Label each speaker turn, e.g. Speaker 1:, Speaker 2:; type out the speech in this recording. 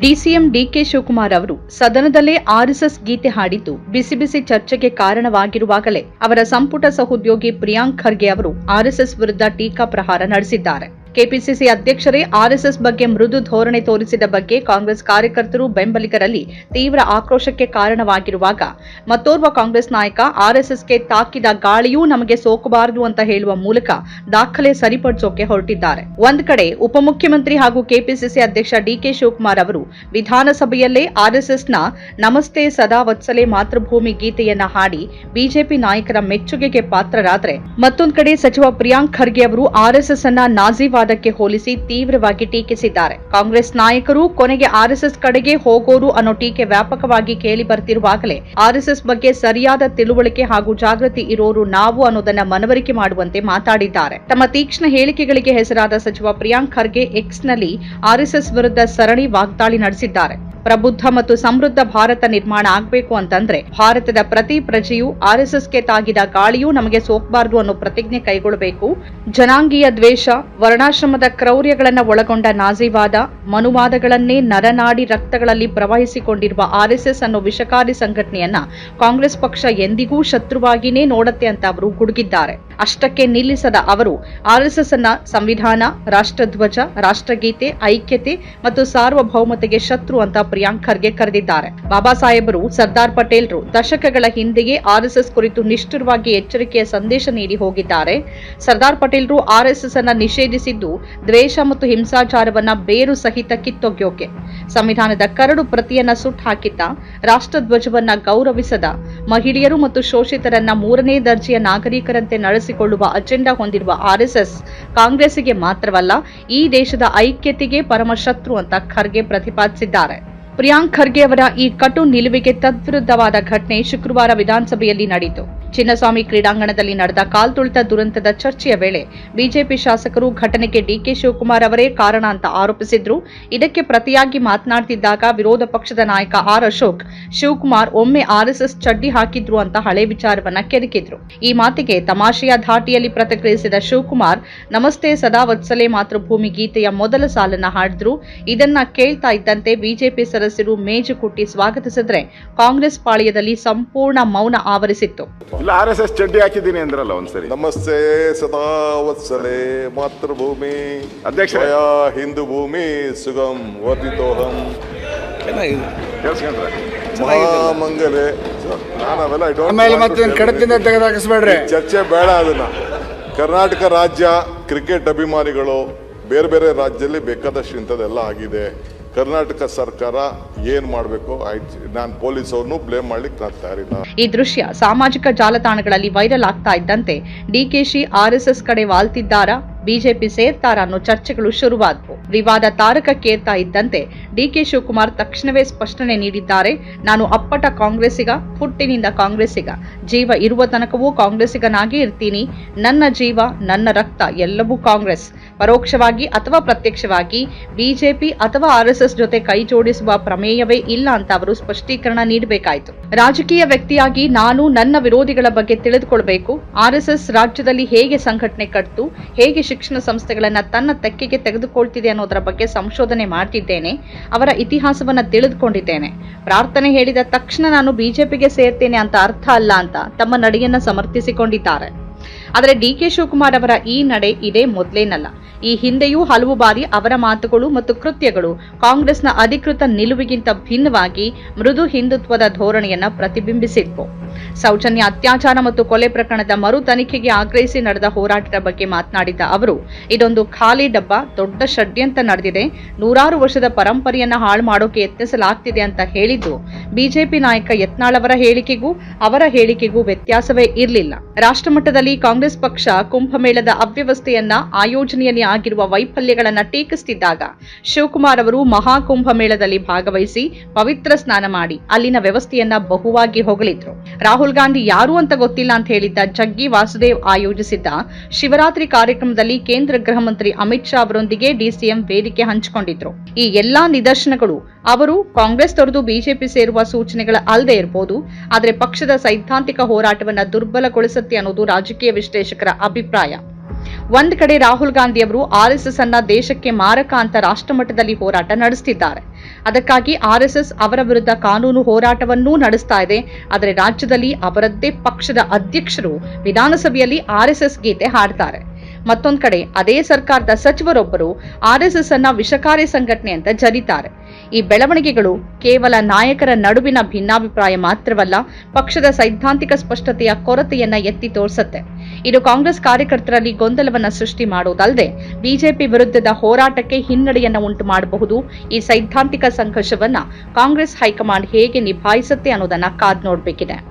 Speaker 1: DCM DK Shivakumar ಅವರು ಸದನದಲ್ಲೇ RSS ಗೀತೆ ಹಾಡಿದ್ದು ಬಿಸಿ ಬಿಸಿ ಚರ್ಚೆಗೆ ಕಾರಣವಾಗಿರುವಾಗಲೇ ಅವರ ಸಂಪುಟ ಸಹೋದ್ಯೋಗಿ ಪ್ರಿಯಾಂಕ್ ಖರ್ಗೆ ಅವರು ಆರ್ಎಸ್ಎಸ್ ವಿರುದ್ಧ ಟೀಕಾ ಪ್ರಹಾರ ನಡೆಸಿದ್ದಾರೆ. ಕೆಪಿಸಿಸಿ ಅಧ್ಯಕ್ಷರೇ ಆರ್ಎಸ್ಎಸ್ ಬಗ್ಗೆ ಮೃದು ಧೋರಣೆ ತೋರಿಸಿದ ಬಗ್ಗೆ ಕಾಂಗ್ರೆಸ್ ಕಾರ್ಯಕರ್ತರು ಬೆಂಬಲಿಗರಲ್ಲಿ ತೀವ್ರ ಆಕ್ರೋಶಕ್ಕೆ ಕಾರಣವಾಗಿರುವಾಗ ಮತ್ತೋರ್ವ ಕಾಂಗ್ರೆಸ್ ನಾಯಕ ಆರ್ಎಸ್ಎಸ್ಗೆ ತಾಕಿದ ಗಾಳಿಯೂ ನಮಗೆ ಸೋಕಬಾರದು ಅಂತ ಹೇಳುವ ಮೂಲಕ ದಾಖಲೆ ಸರಿಪಡಿಸೋಕೆ ಹೊರಟಿದ್ದಾರೆ. ಒಂದ್ ಕಡೆ ಉಪಮುಖ್ಯಮಂತ್ರಿ ಹಾಗೂ ಕೆಪಿಸಿಸಿ ಅಧ್ಯಕ್ಷ ಡಿಕೆ ಶಿವಕುಮಾರ್ ಅವರು ವಿಧಾನಸಭೆಯಲ್ಲೇ ಆರ್ಎಸ್ಎಸ್ನ ನಮಸ್ತೆ ಸದಾ ವತ್ಸಲೆ ಮಾತೃಭೂಮಿ ಗೀತೆಯನ್ನ ಹಾಡಿ ಬಿಜೆಪಿ ನಾಯಕರ ಮೆಚ್ಚುಗೆಗೆ ಪಾತ್ರರಾದರೆ, ಮತ್ತೊಂದು ಕಡೆ ಸಚಿವ ಪ್ರಿಯಾಂಕ್ ಖರ್ಗೆ ಅವರು ಆರ್ಎಸ್ಎಸ್ ಅನ್ನ ನಾಜಿವಾದಕ್ಕೆ ಹೋಲಿಸಿ ತೀವ್ರವಾಗಿ ಟೀಕಿಸಿದ್ದಾರೆ. ಕಾಂಗ್ರೆಸ್ ನಾಯಕರು ಕೊನೆಗೆ ಆರ್ಎಸ್ಎಸ್ ಕಡೆಗೆ ಹೋಗೋರು ಅನ್ನೋ ಟೀಕೆ ವ್ಯಾಪಕವಾಗಿ ಕೇಳಿ ಬರ್ತಿರುವಾಗಲೇ ಆರ್ಎಸ್ಎಸ್ ಬಗ್ಗೆ ಸರಿಯಾದ ತಿಳುವಳಿಕೆ ಹಾಗೂ ಜಾಗೃತಿ ಇರೋರು ನಾವು ಅನ್ನೋದನ್ನ ಮನವರಿಕೆ ಮಾಡುವಂತೆ ಮಾತಾಡಿದ್ದಾರೆ. ತಮ್ಮ ತೀಕ್ಷ್ಣ ಹೇಳಿಕೆಗಳಿಗೆ ಹೆಸರಾದ ಸಚಿವ ಪ್ರಿಯಾಂಕ್ ಖರ್ಗೆ ಎಕ್ಸ್ನಲ್ಲಿ ಆರ್ಎಸ್ಎಸ್ ವಿರುದ್ಧ ಸರಣಿ ವಾಗ್ದಾಳಿ ನಡೆಸಿದ್ದಾರೆ. ಪ್ರಬುದ್ಧ ಮತ್ತು ಸಮೃದ್ಧ ಭಾರತ ನಿರ್ಮಾಣ ಆಗಬೇಕು ಅಂತಂದ್ರೆ ಭಾರತದ ಪ್ರತಿ ಪ್ರಜೆಯೂ ಆರ್ಎಸ್ಎಸ್ಗೆ ತಾಗಿದ ಗಾಳಿಯೂ ನಮಗೆ ಸೋಕಬಾರದು ಅನ್ನೋ ಪ್ರತಿಜ್ಞೆ ಕೈಗೊಳ್ಳಬೇಕು. ಜನಾಂಗೀಯ ದ್ವೇಷ, ವರ್ಣಾಶ್ರಮದ ಕ್ರೌರ್ಯಗಳನ್ನು ಒಳಗೊಂಡ ನಾಜಿವಾದ, ಮನುವಾದಗಳನ್ನೇ ನರನಾಡಿ ರಕ್ತಗಳಲ್ಲಿ ಪ್ರವಹಿಸಿಕೊಂಡಿರುವ ಆರ್ಎಸ್ಎಸ್ ಅನ್ನೋ ವಿಷಕಾರಿ ಸಂಘಟನೆಯನ್ನ ಕಾಂಗ್ರೆಸ್ ಪಕ್ಷ ಎಂದಿಗೂ ಶತ್ರುವಾಗಿಯೇ ನೋಡುತ್ತೆ ಅಂತ ಅವರು ಗುಡುಗಿದ್ದಾರೆ. ಅಷ್ಟಕ್ಕೆ ನಿಲ್ಲಿಸದ ಅವರು ಆರ್ಎಸ್ಎಸ್ ಅನ್ನ ಸಂವಿಧಾನ, ರಾಷ್ಟ್ರಧ್ವಜ, ರಾಷ್ಟ್ರಗೀತೆ, ಐಕ್ಯತೆ ಮತ್ತು ಸಾರ್ವಭೌಮತೆಗೆ ಶತ್ರು ಅಂತ ಪ್ರಿಯಾಂಕ್ ಖರ್ಗೆ ಕರೆದಿದ್ದಾರೆ. ಬಾಬಾ ಸಾಹೇಬರು, ಸರ್ದಾರ್ ಪಟೇಲ್ರು ದಶಕಗಳ ಹಿಂದೆಯೇ ಆರ್ಎಸ್ಎಸ್ ಕುರಿತು ನಿಷ್ಠುರವಾಗಿ ಎಚ್ಚರಿಕೆಯ ಸಂದೇಶ ನೀಡಿ ಹೋಗಿದ್ದಾರೆ. ಸರ್ದಾರ್ ಪಟೇಲ್ರು ಆರ್ಎಸ್ಎಸ್ ಅನ್ನ ನಿಷೇಧಿಸಿದ್ದು ದ್ವೇಷ ಮತ್ತು ಹಿಂಸಾಚಾರವನ್ನ ಬೇರು ಸಹಿತ ಕಿತ್ತೊಗೆಯೋಕೆ, ಸಂವಿಧಾನದ ಕರಡು ಪ್ರತಿಯನ್ನ ಸುಟ್ಟು ಹಾಕಿದ್ದ, ರಾಷ್ಟ್ರಧ್ವಜವನ್ನ ಗೌರವಿಸದ, ಮಹಿಳೆಯರು ಮತ್ತು ಶೋಷಿತರನ್ನ ಮೂರನೇ ದರ್ಜೆಯ ನಾಗರಿಕರಂತೆ ನಡೆಸಿಕೊಳ್ಳುವ ಅಜೆಂಡಾ ಹೊಂದಿರುವ ಆರ್ಎಸ್ಎಸ್ ಕಾಂಗ್ರೆಸ್ಸಿಗೆ ಮಾತ್ರವಲ್ಲ, ಈ ದೇಶದ ಐಕ್ಯತೆಗೆ ಪರಮ ಶತ್ರು ಅಂತ ಖರ್ಗೆ ಪ್ರತಿಪಾದಿಸಿದ್ದಾರೆ. ಪ್ರಿಯಾಂಕ್ ಖರ್ಗೆ ಅವರ ಈ ಕಟು ನಿಲುವಿಗೆ ತದ್ವಿರುದ್ಧವಾದ ಘಟನೆ ಶುಕ್ರವಾರ ವಿಧಾನಸಭೆಯಲ್ಲಿ ನಡೆಯಿತು. ಚಿನ್ನಸ್ವಾಮಿ ಕ್ರೀಡಾಂಗಣದಲ್ಲಿ ನಡೆದ ಕಾಲ್ತುಳಿತ ದುರಂತದ ಚರ್ಚೆಯ ವೇಳೆ ಬಿಜೆಪಿ ಶಾಸಕರು ಘಟನೆಗೆ ಡಿಕೆ ಶಿವಕುಮಾರ್ ಅವರೇ ಕಾರಣ ಅಂತ ಆರೋಪಿಸಿದ್ರು. ಇದಕ್ಕೆ ಪ್ರತಿಯಾಗಿ ಮಾತನಾಡುತ್ತಿದ್ದಾಗ ವಿರೋಧ ಪಕ್ಷದ ನಾಯಕ ಆರ್ ಅಶೋಕ್, ಶಿವಕುಮಾರ್ ಒಮ್ಮೆ ಆರ್ಎಸ್ಎಸ್ ಚಡ್ಡಿ ಹಾಕಿದ್ರು ಅಂತ ಹಳೆ ವಿಚಾರವನ್ನ ಕೆದಕಿದ್ರು. ಈ ಮಾತಿಗೆ ತಮಾಷೆಯ ಧಾಟಿಯಲ್ಲಿ ಪ್ರತಿಕ್ರಿಯಿಸಿದ ಶಿವಕುಮಾರ್, ನಮಸ್ತೆ ಸದಾ ವತ್ಸಲೆ ಮಾತೃಭೂಮಿ ಗೀತೆಯ ಮೊದಲ ಸಾಲನ್ನ ಹಾಡಿದ್ರು. ಇದನ್ನ ಕೇಳ್ತಾ ಇದ್ದಂತೆ ಬಿಜೆಪಿ ಸದಸ್ಯರು ಮೇಜು ಕುಟ್ಟಿ ಸ್ವಾಗತಿಸಿದ್ರೆ ಕಾಂಗ್ರೆಸ್ ಪಾಳ್ಯದಲ್ಲಿ ಸಂಪೂರ್ಣ ಮೌನ ಆವರಿಸಿತ್ತು.
Speaker 2: ಇಲ್ಲ, ಆರ್ಎಸ್ಎಸ್ ಚಡ್ಡಿ ಹಾಕಿದ್ದೀನಿ ಅಂದ್ರಲ್ಲ ಒಂದ್ಸರಿ.
Speaker 3: ನಮಸ್ತೆ ಸದಾ ವತ್ಸಲೆ ಮಾತೃಭೂಮಿ
Speaker 2: ಅಧ್ಯಕ್ಷ
Speaker 3: ಹಿಂದೂ ಭೂಮಿ ಸುಗಂ ವರ್ಧಿತೋಹಂ ಮಹಾಮಂಗಲೆ. ಚರ್ಚೆ ಬೇಡ. ಅದನ್ನ ಕರ್ನಾಟಕ ರಾಜ್ಯ ಕ್ರಿಕೆಟ್ ಅಭಿಮಾನಿಗಳು ಬೇರೆ ಬೇರೆ ರಾಜ್ಯದಲ್ಲಿ ಬೇಕಾದಷ್ಟು ಇಂಥದ್ದೆಲ್ಲ ಆಗಿದೆ. ಕರ್ನಾಟಕ ಸರ್ಕಾರ ಏನ್ ಮಾಡಬೇಕು, ನಾನು ಪೊಲೀಸ್ ಅವ್ರನ್ನು ಬ್ಲೇಮ್ ಮಾಡ್ಲಿಕ್ಕೆ ನಾನು ತಯಾರಿಲ್ಲ.
Speaker 1: ಈ ದೃಶ್ಯ ಸಾಮಾಜಿಕ ಜಾಲತಾಣಗಳಲ್ಲಿ ವೈರಲ್ ಆಗ್ತಾ ಇದ್ದಂತೆ ಡಿಕೆಶಿ ಆರ್ಎಸ್ಎಸ್ ಕಡೆ ವಾಲ್ತಿದ್ದಾರಾ, ಬಿಜೆಪಿ ಸೇರ್ತಾರಾ ಅನ್ನೋ ಚರ್ಚೆಗಳು ಶುರುವಾದವು. ವಿವಾದ ತಾರಕಕ್ಕೇರ್ತಾ ಇದ್ದಂತೆ ಡಿಕೆ ಶಿವಕುಮಾರ್ ತಕ್ಷಣವೇ ಸ್ಪಷ್ಟನೆ ನೀಡಿದ್ದಾರೆ. ನಾನು ಅಪ್ಪಟ ಕಾಂಗ್ರೆಸ್ಸಿಗ, ಹುಟ್ಟಿನಿಂದ ಕಾಂಗ್ರೆಸ್ಸಿಗ, ಜೀವ ಇರುವ ತನಕವೂ ಕಾಂಗ್ರೆಸ್ಸಿಗನಾಗಿ ಇರ್ತೀನಿ. ನನ್ನ ಜೀವ, ನನ್ನ ರಕ್ತ ಎಲ್ಲವೂ ಕಾಂಗ್ರೆಸ್. ಪರೋಕ್ಷವಾಗಿ ಅಥವಾ ಪ್ರತ್ಯಕ್ಷವಾಗಿ ಬಿಜೆಪಿ ಅಥವಾ ಆರ್ಎಸ್ಎಸ್ ಜೊತೆ ಕೈ ಜೋಡಿಸುವ ಪ್ರಮೇಯವೇ ಇಲ್ಲ ಅಂತ ಅವರು ಸ್ಪಷ್ಟೀಕರಣ ನೀಡಬೇಕಾಯಿತು. ರಾಜಕೀಯ ವ್ಯಕ್ತಿಯಾಗಿ ನಾನು ನನ್ನ ವಿರೋಧಿಗಳ ಬಗ್ಗೆ ತಿಳಿದುಕೊಳ್ಬೇಕು. ಆರ್ಎಸ್ಎಸ್ ರಾಜ್ಯದಲ್ಲಿ ಹೇಗೆ ಸಂಘಟನೆ ಕಟ್ಟಿತು, ಹೇಗೆ ಶಿಕ್ಷಣ ಸಂಸ್ಥೆಗಳನ್ನ ತನ್ನ ತೆಕ್ಕೆಗೆ ತೆಗೆದುಕೊಳ್ತಿದೆ ಅನ್ನೋದರ ಬಗ್ಗೆ ಸಂಶೋಧನೆ ಮಾಡ್ತಿದ್ದೇನೆ. ಅವರ ಇತಿಹಾಸವನ್ನ ತಿಳಿದುಕೊಂಡಿದ್ದೇನೆ. ಪ್ರಾರ್ಥನೆ ಹೇಳಿದ ತಕ್ಷಣ ನಾನು ಬಿಜೆಪಿಗೆ ಸೇರ್ತೇನೆ ಅಂತ ಅರ್ಥ ಅಲ್ಲ ಅಂತ ತಮ್ಮ ನಡೆಯನ್ನ ಸಮರ್ಥಿಸಿಕೊಂಡಿದ್ದಾರೆ. ಆದರೆ ಡಿಕೆ ಶಿವಕುಮಾರ್ ಅವರ ಈ ನಡೆ ಇದೇ ಮೊದಲೇನಲ್ಲ. ಈ ಹಿಂದೆಯೂ ಹಲವು ಬಾರಿ ಅವರ ಮಾತುಗಳು ಮತ್ತು ಕೃತ್ಯಗಳು ಕಾಂಗ್ರೆಸ್ನ ಅಧಿಕೃತ ನಿಲುವಿಗಿಂತ ಭಿನ್ನವಾಗಿ ಮೃದು ಹಿಂದುತ್ವದ ಧೋರಣೆಯನ್ನ ಪ್ರತಿಬಿಂಬಿಸಿದ್ವು. ಸೌಜನ್ಯ ಅತ್ಯಾಚಾರ ಮತ್ತು ಕೊಲೆ ಪ್ರಕರಣದ ಮರು ತನಿಖೆಗೆ ಆಗ್ರಹಿಸಿ ನಡೆದ ಹೋರಾಟದ ಬಗ್ಗೆ ಮಾತನಾಡಿದ ಅವರು, ಇದೊಂದು ಖಾಲಿ ಡಬ್ಬ, ದೊಡ್ಡ ಷಡ್ಯಂತ್ರ ನಡೆದಿದೆ, ನೂರಾರು ವರ್ಷದ ಪರಂಪರೆಯನ್ನ ಹಾಳು ಮಾಡೋಕೆ ಯತ್ನಿಸಲಾಗ್ತಿದೆ ಅಂತ ಹೇಳಿದ್ದು ಬಿಜೆಪಿ ನಾಯಕ ಯತ್ನಾಳ್ ಅವರ ಹೇಳಿಕೆಗೂ ವ್ಯತ್ಯಾಸವೇ ಇರಲಿಲ್ಲ. ರಾಷ್ಟ್ರಮಟ್ಟದಲ್ಲಿ ಕಾಂಗ್ರೆಸ್ ಪಕ್ಷ ಕುಂಭಮೇಳದ ಅವ್ಯವಸ್ಥೆಯನ್ನ, ಆಯೋಜನೆಯಲ್ಲಿ ಆಗಿರುವ ವೈಫಲ್ಯಗಳನ್ನ ಟೀಕಿಸುತ್ತಿದ್ದಾಗ ಶಿವಕುಮಾರ್ ಅವರು ಮಹಾಕುಂಭಮೇಳದಲ್ಲಿ ಭಾಗವಹಿಸಿ ಪವಿತ್ರ ಸ್ನಾನ ಮಾಡಿ ಅಲ್ಲಿನ ವ್ಯವಸ್ಥೆಯನ್ನ ಬಹುವಾಗಿ ಹೊಗಳಿದ್ರು. ರಾಹುಲ್ ಗಾಂಧಿ ಯಾರು ಅಂತ ಗೊತ್ತಿಲ್ಲ ಅಂತ ಹೇಳಿದ್ದ ಜಗ್ಗಿ ವಾಸುದೇವ್ ಆಯೋಜಿಸಿದ್ದ ಶಿವರಾತ್ರಿ ಕಾರ್ಯಕ್ರಮದಲ್ಲಿ ಕೇಂದ್ರ ಗೃಹ ಮಂತ್ರಿ ಅಮಿತ್ ಶಾ ಅವರೊಂದಿಗೆ ಡಿಸಿಎಂ ವೇದಿಕೆ ಹಂಚಿಕೊಂಡಿದ್ರು. ಈ ಎಲ್ಲಾ ನಿದರ್ಶನಗಳು ಅವರು ಕಾಂಗ್ರೆಸ್ ತೊರೆದು ಬಿಜೆಪಿ ಸೇರುವ ಸೂಚನೆಗಳ ಅಲ್ಲದೆ ಇರಬಹುದು, ಆದರೆ ಪಕ್ಷದ ಸೈದ್ಧಾಂತಿಕ ಹೋರಾಟವನ್ನ ದುರ್ಬಲಗೊಳಿಸುತ್ತೆ ಅನ್ನೋದು ರಾಜಕೀಯ ವಿಶ್ಲೇಷಕರ ಅಭಿಪ್ರಾಯ. ಒಂದ್ ಕಡೆ ರಾಹುಲ್ ಗಾಂಧಿ ಅವರು ಆರ್ಎಸ್ಎಸ್ ಅನ್ನ ದೇಶಕ್ಕೆ ಮಾರಕ ಅಂತ ರಾಷ್ಟ್ರಮಟ್ಟದಲ್ಲಿ ಹೋರಾಟ ನಡೆಸುತ್ತಿದ್ದಾರೆ. ಅದಕ್ಕಾಗಿ ಆರ್ಎಸ್ಎಸ್ ಅವರ ವಿರುದ್ಧ ಕಾನೂನು ಹೋರಾಟವನ್ನೂ ನಡೆಸ್ತಾ ಇದೆ. ಆದರೆ ರಾಜ್ಯದಲ್ಲಿ ಅವರದ್ದೇ ಪಕ್ಷದ ಅಧ್ಯಕ್ಷರು ವಿಧಾನಸಭೆಯಲ್ಲಿ ಆರ್ಎಸ್ಎಸ್ ಗೀತೆ ಹಾಡ್ತಾರೆ. ಮತ್ತೊಂದ್ ಕಡೆ ಅದೇ ಸರ್ಕಾರದ ಸಚಿವರೊಬ್ಬರು ಆರ್ಎಸ್ಎಸ್ ಅನ್ನ ವಿಷಕಾರಿ ಸಂಘಟನೆ ಅಂತ ಜರೀತಾರೆ. ಈ ಬೆಳವಣಿಗೆಗಳು ಕೇವಲ ನಾಯಕರ ನಡುವಿನ ಭಿನ್ನಾಭಿಪ್ರಾಯ ಮಾತ್ರವಲ್ಲ, ಪಕ್ಷದ ಸೈದ್ಧಾಂತಿಕ ಸ್ಪಷ್ಟತೆಯ ಕೊರತೆಯನ್ನ ಎತ್ತಿ ತೋರಿಸುತ್ತೆ. ಇದು ಕಾಂಗ್ರೆಸ್ ಕಾರ್ಯಕರ್ತರಲ್ಲಿ ಗೊಂದಲವನ್ನ ಸೃಷ್ಟಿ ಮಾಡುವುದಲ್ಲದೆ ಬಿಜೆಪಿ ವಿರುದ್ಧದ ಹೋರಾಟಕ್ಕೆ ಹಿನ್ನಡೆಯನ್ನ ಉಂಟು ಮಾಡಬಹುದು. ಈ ಸೈದ್ಧಾಂತಿಕ ಸಂಘರ್ಷವನ್ನ ಕಾಂಗ್ರೆಸ್ ಹೈಕಮಾಂಡ್ ಹೇಗೆ ನಿಭಾಯಿಸುತ್ತೆ ಅನ್ನೋದನ್ನ ಕಾದ್ ನೋಡ್ಬೇಕಿದೆ.